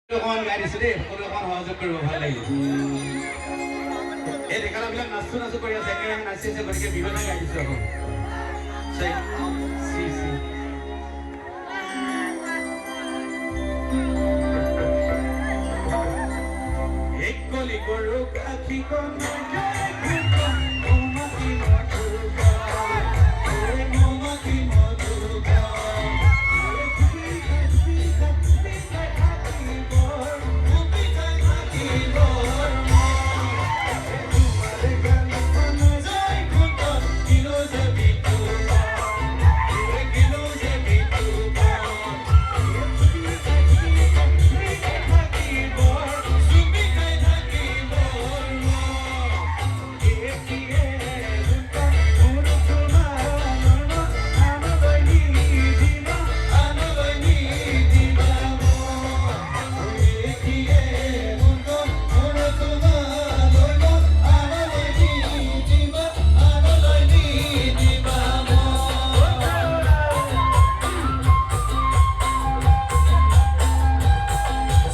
অকমান গাই দিছো দেই, সকলোৱে অকমান সহযোগ কৰিব, ভাল লাগিল। এই ডেকাবিলাক নাচো নাচো কৰি আছে, একেৰাহে নাচি আছে, গতিকে বিহুলৈ গাই দিছো আকৌ। এক কলি গৰু গাখীৰ